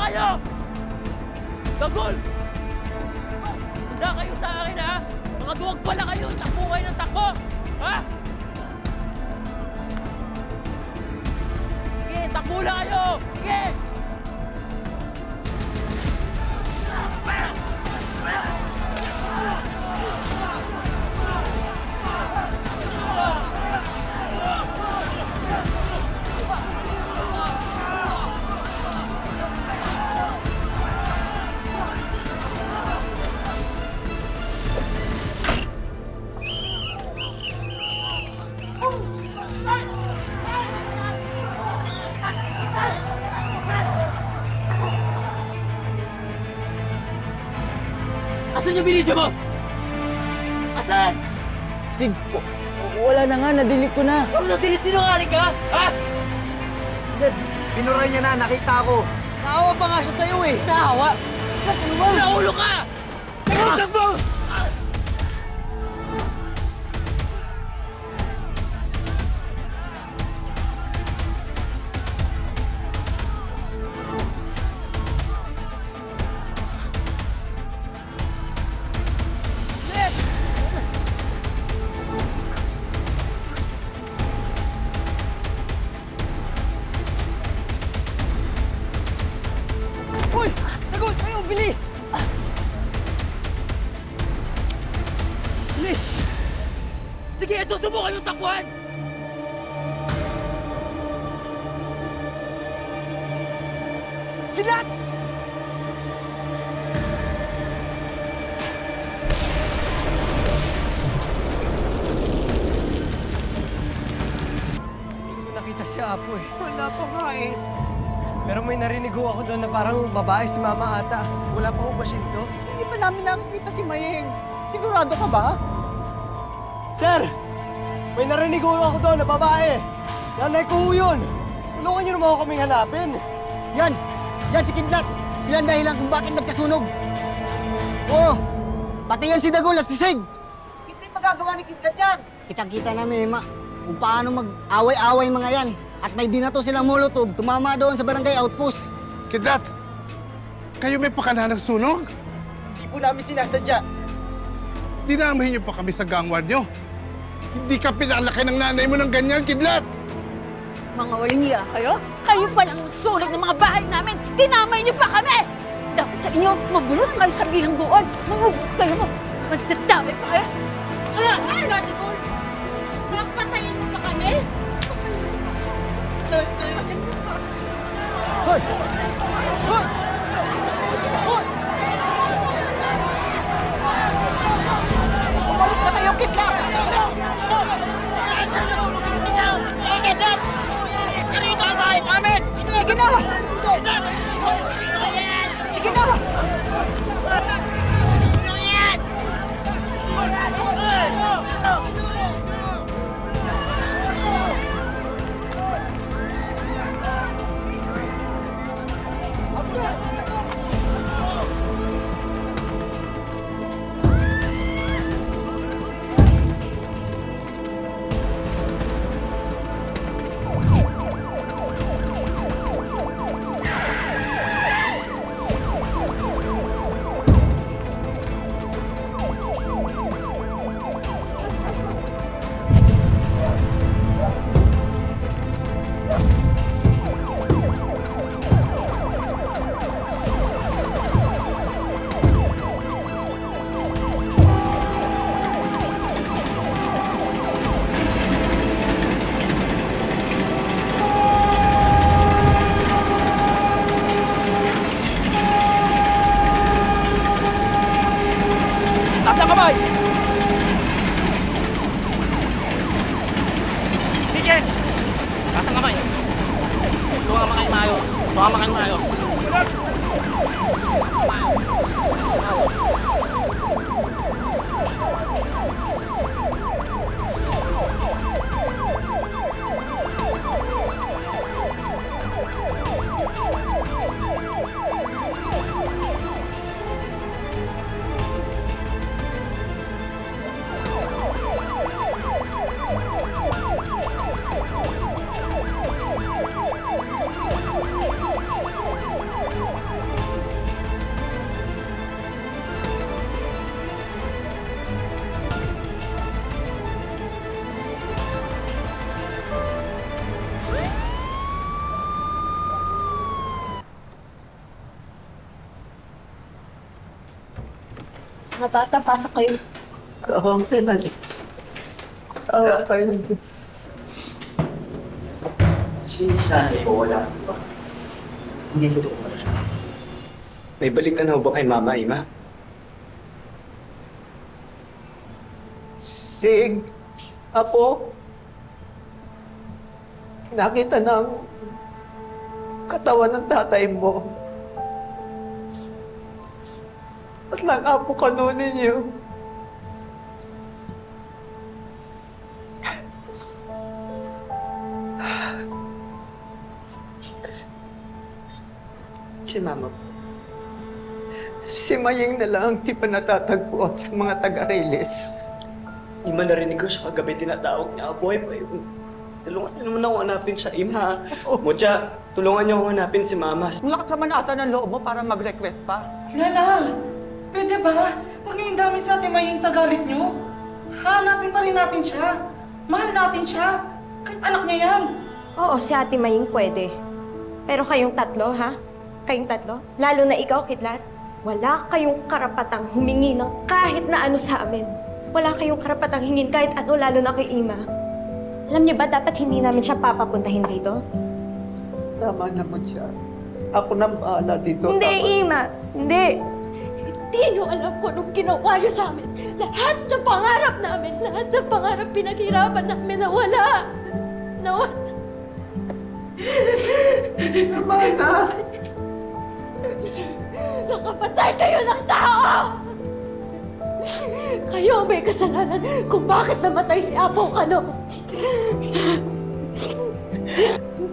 kayo! Gagol! Handa kayo sa akin, ha? Mga duwag pala kayo! Takbo kayo ng takbo! Ha? Sige, takbo lang kayo! Sige! Asan yung binidyo mo? Asan? Sig, wala na nga, na-delete ko na. Ano na-delete? Sinungaling ka? Ha? Pinuray niya na, nakita ko. Naawa pa nga siya sa'yo eh. Naawa? Naulo ka! Tagalitan mo! Uy! Nagot! Ayaw, bilis! Bilis! Sige, ito, subukan yung takbuhan! Kidlat! Hindi ko nakita si Apo eh. Wala pa nga eh. Pero may narinig ho ako doon na parang babae si Mama ata. Wala pa ho ba siya ito? Hindi pa namin nakikita si Mayeng. Sigurado ka ba? Sir! May narinig ho ako doon na babae. Nanay ko ho yun. Tulungan niyo naman ako kaming hanapin. Yan! Yan si Kidlat! Sila ang dahilan kung bakit nagkasunog. Oo! Pati yan si Dagol at si Sig! Hindi magagawa ni Kidlat yan. Kitang-kita namin, Ema, kung paano mag-away-away mga yan. At may binato silang molotov, tumama doon sa barangay outpost. Kidlat, kayo may pakana ng sunog? Hindi po namin sinasadya. Dinamahin niyo pa kami sa gangward niyo. Hindi ka pinalaki ng nanay mo ng ganyan, Kidlat! Mga walang iya kayo? Kayo palang sulit ng mga bahay namin! Tinamay niyo pa kami! Dapat sa inyo, mabulot kayo sa bilang doon! Mamugot kayo mo! Magdadamay pa kayo! Ano? Papatayin mo pa kami? Hoy! Hoy! Hoy! Umalis na kayo, Kidlat! Kidlat! Narito ang bahay namin! Sige na! Sige na! Taas ang kamay! Sige! Taas ang kamay! Sumama kayo maayos! Sumama kayo maayos! Natatapasa kayo. Kawang pinalik. Kawang kayo. Si Sandy ko wala ba? Hindi ko pala siya. May balik na ba kay Mama, Ima? Sig, Apo, nakita ng katawan ng tatay mo. At ng apo kanunin niyo. Si Mama. Si Maying na lang ang di pa natatagpuan sa mga taga-Reyes. Ima, narinig ko siya kagabi tinatawag niya. Boy, tulungan niyo naman ako hanapin siya, Ima. Mucha, tulungan niyo ako hanapin si Mama. Lakas naman ata ng loob mo para mag-request pa. Lala, pwede ba? Huwag niyong dami sa ating Maying sa galit niyo. Hanapin pa rin natin siya. Mahal natin siya. Kahit anak niya yan. Oo, si Ate Maying pwede. Pero kayong tatlo, ha? Kayong tatlo? Lalo na ikaw, Kidlat. Wala kayong karapatang humingi ng kahit na ano sa amin. Wala kayong karapatang hingin kahit ano, lalo na kay Ima. Alam niyo ba, dapat hindi namin siya papapuntahin dito? Tama naman siya. Ako na bahala dito. Hindi, Tama. Ima! Hindi! Hindi nyo alam kung anong ginawa nyo sa amin. Lahat ng pangarap namin, lahat ng pangarap pinaghirapan namin nawala. Nawala. Tama na. Nakapatay kayo ng tao! Kayo ang may kasalanan kung bakit namatay si Apo Kano.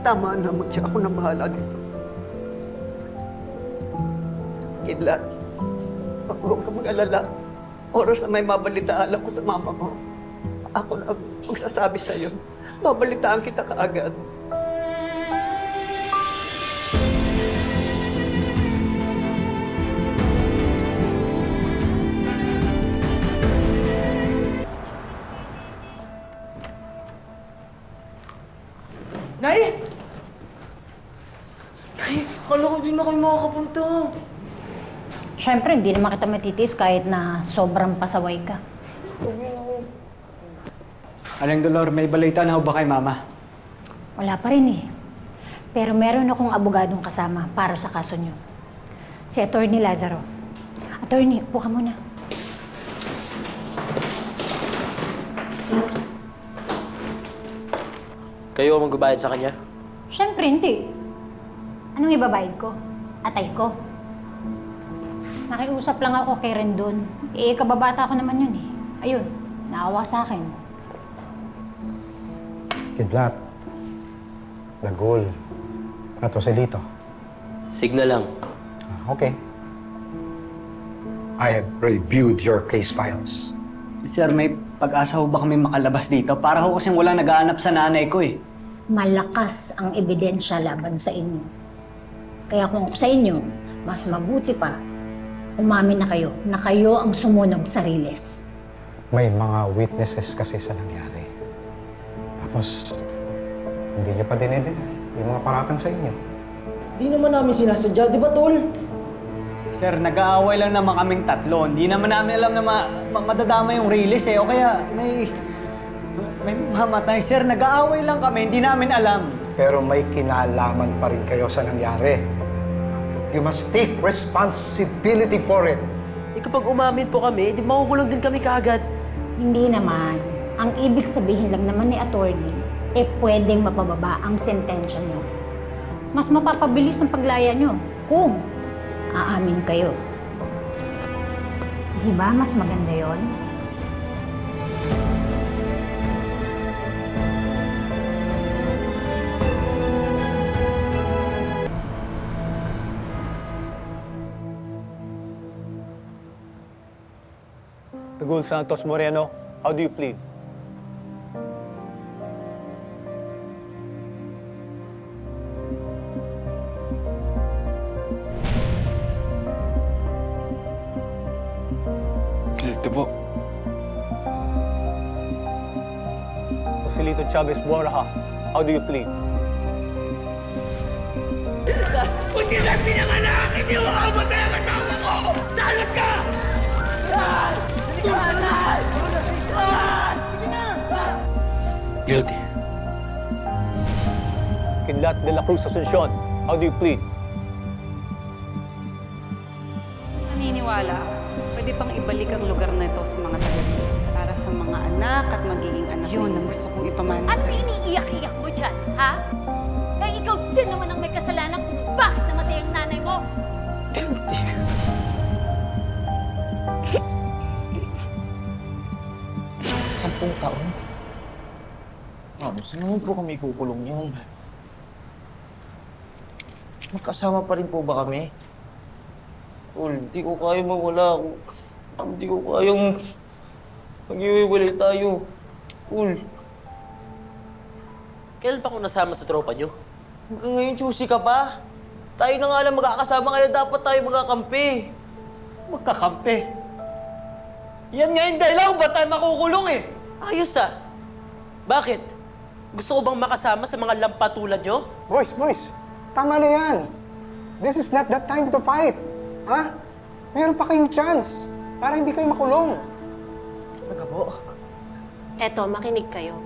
Tama naman siya. Ako na bahala dito. Kidlat, huwag ka mag-alala. Oras na may mabalitaan ko sa mama mo. Ako na ang magsasabi sa'yo. Babalitaan kita kaagad. Nay! Akala ko din na kayo makakapunta. Siyempre, hindi naman kita matitis kahit na sobrang pasaway ka. Aling Dolor, may balita na ho ba kay Mama? Wala pa rin eh. Pero meron akong abogadong kasama para sa kaso niyo. Si Attorney Lazaro. Attorney, upo ka muna. Kayo ang magbabayad sa kanya? Siyempre, hindi. Anong ibabayad ko? Atay ko. Nakiusap lang ako kay Rendon. Eh, kababata ko naman yun eh. Ayun, naawa sa akin. Kidlat. Dagol. Ratoselito. Signal lang. Okay. I have reviewed your case files. Sir, may pag-asa ho ba kami makalabas dito? Para ho kasing wala nag-aanap sa nanay ko eh. Malakas ang ebidensya laban sa inyo. Kaya kung sa inyo, mas mabuti pa, umamin na kayo ang sumunog sa Riles. May mga witnesses kasi sa nangyari. Tapos, hindi niyo pa dinedeny yung mga paratang sa inyo. Di naman namin sinasadya, di ba, Tol? Sir, nag-aaway lang naman kaming tatlo. Hindi naman namin alam na madadama yung release eh. O kaya may mamatay. Sir, nag-aaway lang kami. Hindi namin alam. Pero may kinalaman pa rin kayo sa nangyari. You must take responsibility for it. Eh kapag umamin po kami, di makukulong din kami kaagad. Hindi naman. Ang ibig sabihin lang naman ni attorney, eh pwedeng mapababa ang sentensya nyo. Mas mapapabilis ang paglaya nyo kung aamin kayo. Di ba mas maganda yon? Tagul Santos Moreno, how do you plead? Guilty po. Joselito Chavez Borja, how do you plead? Kung di na pinanganak, hindi mo makamatay ang asawa ko! Salot ka! Guilty. Kidlat de la Cruz Asuncion, how do you plead? Naniniwala, pwede pang ibalik ang lugar na ito sa mga taga para sa mga anak at magiging anak. Yun ang gusto kong ipamana At sa'yo. iniiyak-iyak mo dyan, ha? Eh, ikaw din naman ang may kasalanan kung bakit namatay ang nanay mo. Guilty. 10 taon? Saan naman po kami kukulong yan? Magkasama pa rin po ba kami? Tol, di ko kaya mawala. Di ko kayang mag-iwiwalay tayo. Tol. Kailan pa ako nasama sa tropa nyo? Hanggang ngayon, choosy ka pa. Tayo na nga lang magkakasama, kaya dapat tayo magkakampi. Magkakampi. Yan nga yung dahilan kung ba't tayo makukulong eh. Ayos ah. Bakit? Gusto ko bang makasama sa mga lampa tulad nyo? Boys, tama na yan. This is not that time to fight. Ha? Meron pa kayong chance para hindi kayo makulong. Magabo. Eto, makinig kayo.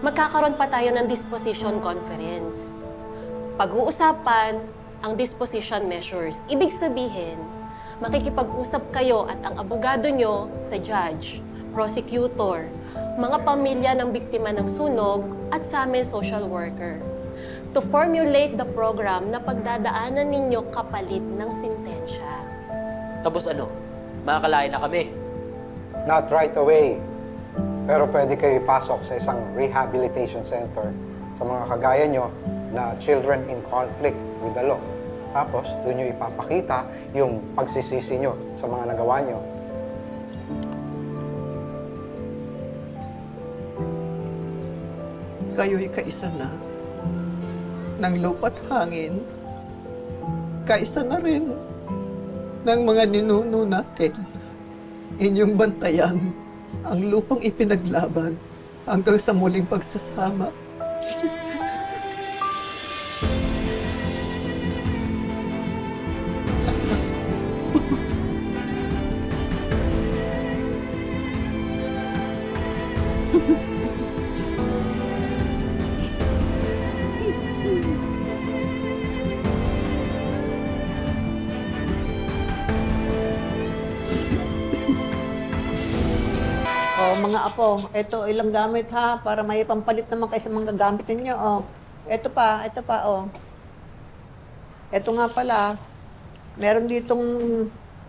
Magkakaroon pa tayo ng disposition conference. Pag-uusapan ang disposition measures. Ibig sabihin, makikipag-usap kayo at ang abogado nyo sa judge, prosecutor, mga pamilya ng biktima ng sunog at sa amin social worker to formulate the program na pagdadaanan ninyo kapalit ng sintensya. Tapos ano? Makakalain na kami. Not right away. Pero pwede kayo ipasok sa isang rehabilitation center sa mga kagaya nyo na children in conflict with the law. Tapos, doon nyo ipapakita yung pagsisisi nyo sa mga nagawa nyo. Kayo'y kaisa na. Ng lupa't hangin, kaisa na rin ng mga ninuno natin. Inyong bantayan ang lupang ipinaglaban hanggang sa muling pagsasama. Oh, mga apo, ito ilang gamit ha, para may pampalit naman kayo sa mga gamit ninyo. Oh. Ito pa, oh. Ito nga pala, meron ditong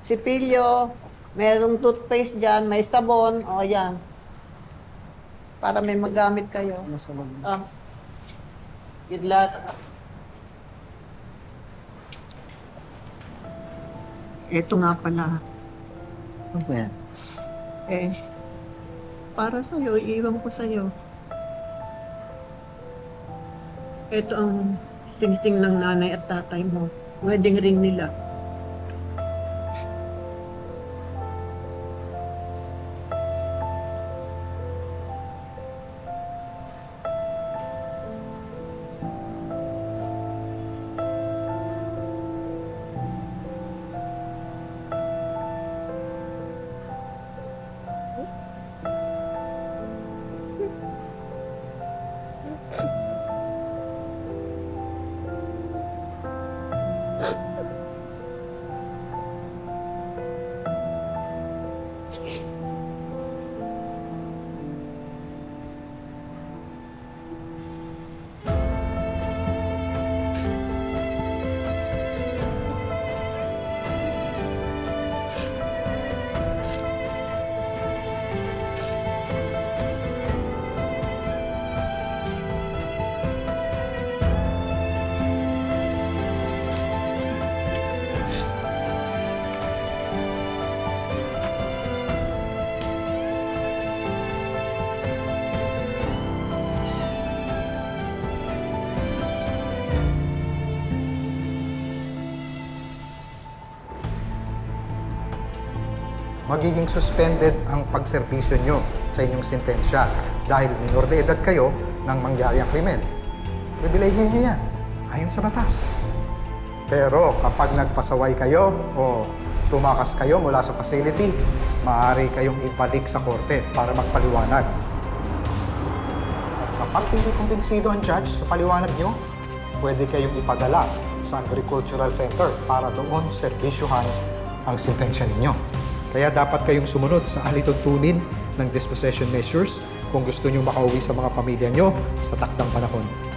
sipilyo, merong toothpaste dyan, may sabon, o yan. Para may magamit kayo. Ah. Kidlat. Ito nga pala. Ano ba yan? Eh, para sa'yo, iiwan ko sa'yo. Ito ang singsing ng nanay at tatay mo. Wedding ring nila. Magiging suspended ang pagserbisyo nyo sa inyong sintensya dahil minor de edad kayo nang mangyari ang krimen. Pribilehiyo nyo yan, ayon sa batas. Pero kapag nagpasaway kayo o tumakas kayo mula sa facility, maaari kayong ibalik sa korte para magpaliwanag. At kapag hindi kumbinsido ang judge sa paliwanag nyo, pwede kayong ipadala sa Agricultural Center para doon serbisyuhan ang sentensya ninyo. Kaya dapat kayong sumunod sa alituntunin ng dispossession measures kung gusto nyo makauwi sa mga pamilya nyo sa takdang panahon.